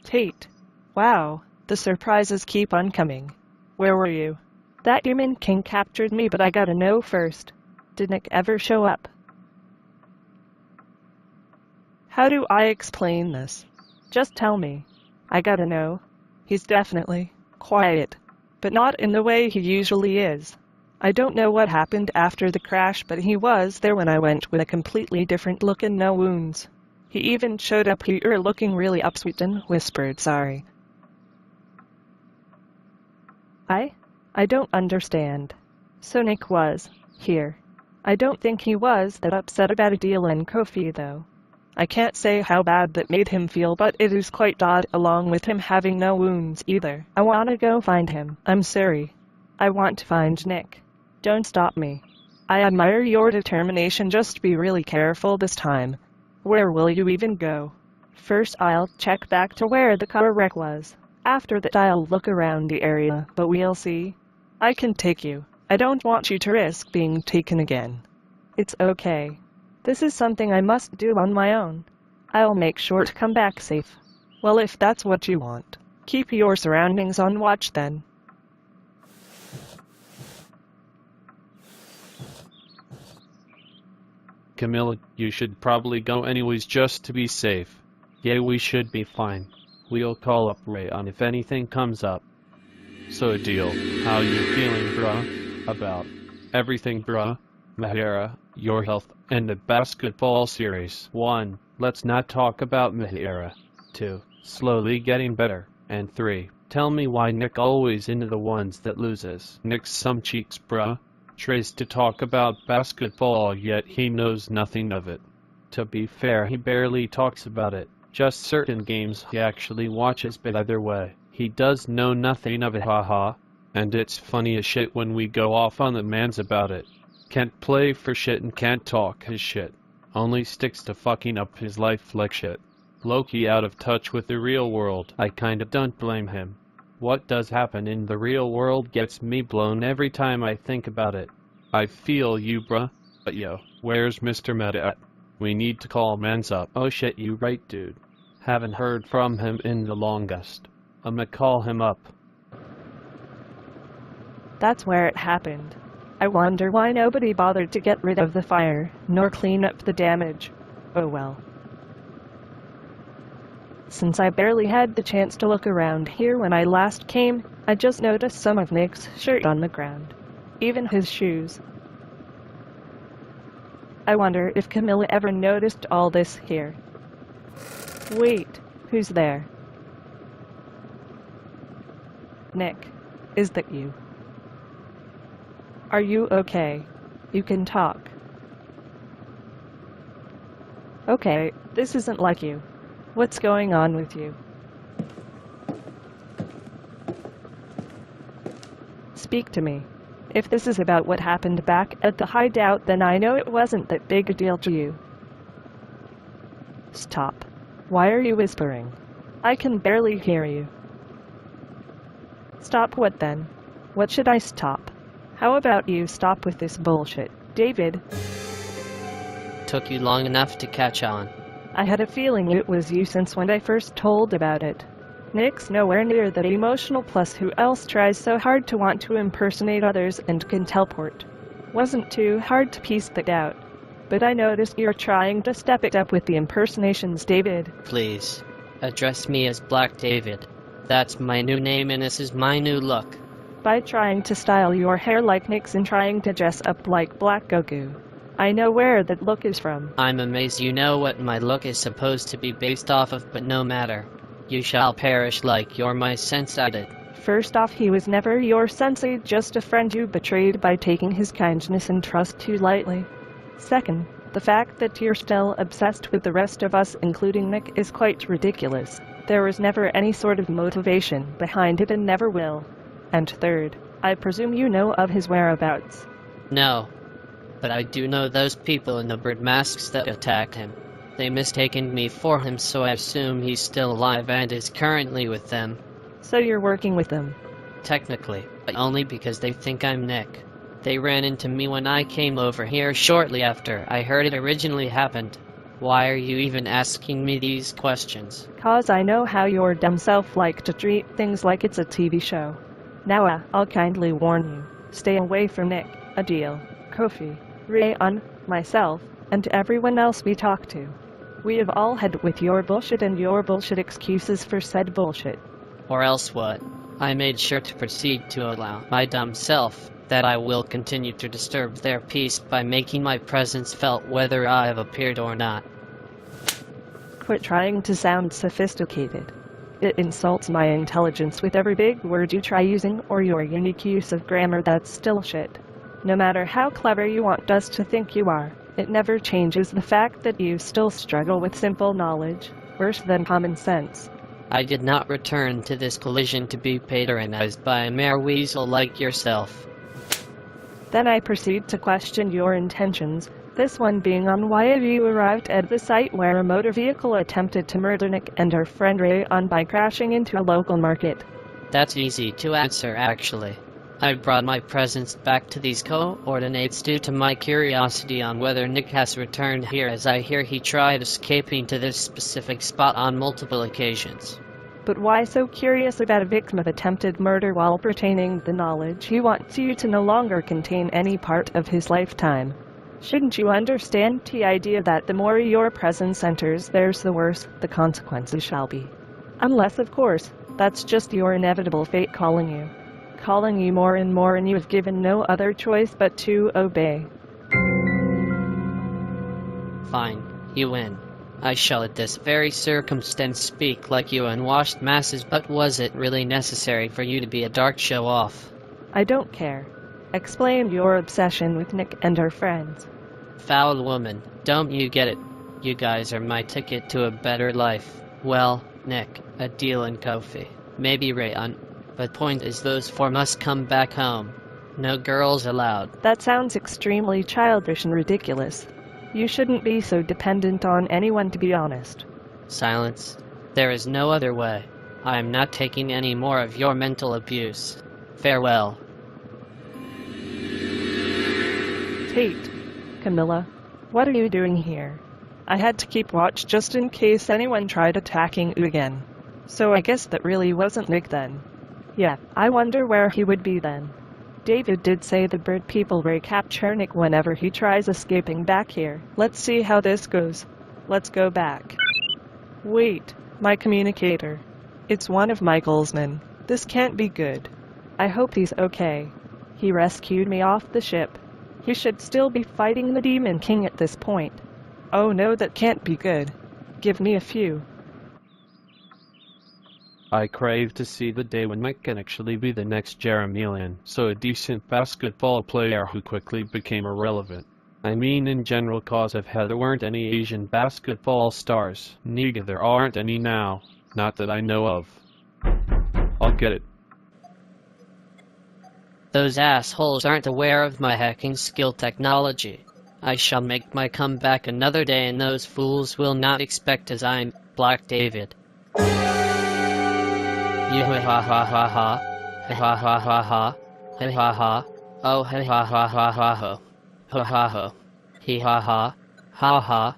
Tate. Wow, the surprises keep on coming. Where were you? That human king captured me, but I gotta know first. Did Nick ever show up? How do I explain this? Just tell me. I gotta know. He's definitely quiet, but not in the way he usually is. I don't know what happened after the crash, but he was there when I went with a completely different look and no wounds. He even showed up here looking really upsweet and whispered sorry. I don't understand. So Nick was here. I don't think he was that upset about a deal in Kofi though. I can't say how bad that made him feel, but it is quite odd along with him having no wounds either. I want to go find him. I'm sorry. I want to find Nick. Don't stop me. I admire your determination, just be really careful this time. Where will you even go? First I'll check back to where the car wreck was. After that I'll look around the area, but we'll see. I can take you. I don't want you to risk being taken again. It's okay. This is something I must do on my own. I'll make sure to come back safe. Well, if that's what you want, keep your surroundings on watch then. Camilla, you should probably go anyways just to be safe. Yeah, we should be fine. We'll call up Ray on if anything comes up. So deal, how you feeling, bruh? About everything, bruh? Mahira, your health, and the basketball series. 1. Let's not talk about Mahira. 2. Slowly getting better. And 3. Tell me why Nick always into the ones that loses. Nick's some cheeks, bruh. Tries to talk about basketball, yet he knows nothing of it. To be fair, he barely talks about it. Just certain games he actually watches, but either way, he does know nothing of it, haha. And it's funny as shit when we go off on the mans about it. Can't play for shit and can't talk his shit. Only sticks to fucking up his life like shit. Low-key out of touch with the real world. I kinda don't blame him. What does happen in the real world gets me blown every time I think about it. I feel you, bruh. But yo, where's Mr. Meta at? We need to call mans up. Oh shit, you right, dude. Haven't heard from him in the longest. I'ma call him up. That's where it happened. I wonder why nobody bothered to get rid of the fire, nor clean up the damage. Oh well. Since I barely had the chance to look around here when I last came, I just noticed some of Nick's shirt on the ground. Even his shoes. I wonder if Camilla ever noticed all this here. Wait, who's there? Nick, is that you? Are you okay? You can talk. Okay, this isn't like you. What's going on with you? Speak to me. If this is about what happened back at the hideout, then I know it wasn't that big a deal to you. Stop. Why are you whispering? I can barely hear you. Stop what then? What should I stop? How about you stop with this bullshit, David? Took you long enough to catch on. I had a feeling it was you since when I first told about it. Nick's nowhere near that emotional, plus who else tries so hard to want to impersonate others and can teleport? Wasn't too hard to piece that out. But I noticed you're trying to step it up with the impersonations, David. Please, address me as Black David. That's my new name and this is my new look. By trying to style your hair like Nick's and trying to dress up like Black Goku. I know where that look is from. I'm amazed you know what my look is supposed to be based off of, but no matter. You shall perish like you're my sensei did. First off, he was never your sensei, just a friend you betrayed by taking his kindness and trust too lightly. Second, the fact that you're still obsessed with the rest of us, including Nick, is quite ridiculous. There was never any sort of motivation behind it and never will. And third, I presume you know of his whereabouts. No. But I do know those people in the bird masks that attacked him. They mistaken me for him, so I assume he's still alive and is currently with them. So you're working with them? Technically, but only because they think I'm Nick. They ran into me when I came over here shortly after I heard it originally happened. Why are you even asking me these questions? 'Cause I know how your dumb self like to treat things like it's a TV show. Now I'll kindly warn you. Stay away from Nick, Adil, Kofi, Rayon, myself, and everyone else we talk to. We have all had with your bullshit and your bullshit excuses for said bullshit. Or else what? I made sure to proceed to allow my dumb self that I will continue to disturb their peace by making my presence felt whether I have appeared or not. Quit trying to sound sophisticated. It insults my intelligence with every big word you try using or your unique use of grammar that's still shit. No matter how clever you want us to think you are, it never changes the fact that you still struggle with simple knowledge, worse than common sense. I did not return to this collision to be patronized by a mere weasel like yourself. Then I proceed to question your intentions, this one being on why have you arrived at the site where a motor vehicle attempted to murder Nick and her friend Rayon by crashing into a local market. That's easy to answer actually. I brought my presence back to these coordinates due to my curiosity on whether Nick has returned here, as I hear he tried escaping to this specific spot on multiple occasions. But why so curious about a victim of attempted murder while pertaining the knowledge he wants you to no longer contain any part of his lifetime? Shouldn't you understand the idea that the more your presence enters theirs, the worse the consequences shall be? Unless, of course, that's just your inevitable fate calling you more and more, and you have given no other choice but to obey. Fine, you win. I shall at this very circumstance speak like you unwashed masses, but was it really necessary for you to be a dark show-off? I don't care. Explain your obsession with Nick and her friends. Foul woman, don't you get it? You guys are my ticket to a better life. Well, Nick, Adil and Kofi. Maybe Rayon. But point is those four must come back home. No girls allowed. That sounds extremely childish and ridiculous. You shouldn't be so dependent on anyone, to be honest. Silence. There is no other way. I am not taking any more of your mental abuse. Farewell. Tate, Camilla, what are you doing here? I had to keep watch just in case anyone tried attacking you again. So I guess that really wasn't Nick then. Yeah, I wonder where he would be then. David did say the bird people recapture Nick whenever he tries escaping back here. Let's see how this goes. Let's go back. Wait, my communicator. It's one of Michael's men. This can't be good. I hope he's okay. He rescued me off the ship. He should still be fighting the Demon King at this point. Oh no, that can't be good. Give me a few. I crave to see the day when Mike can actually be the next Jeremy Lin, so a decent basketball player who quickly became irrelevant. I mean in general, cause if there weren't any Asian basketball stars, neither there aren't any now, not that I know of. I'll get it. Those assholes aren't aware of my hacking skill technology. I shall make my comeback another day, and those fools will not expect, as I'm Black David. You ha ha ha ha ha ha ha ha ha ha ha oh ha ha ha ha ha ha ha ha he ha ha ha ha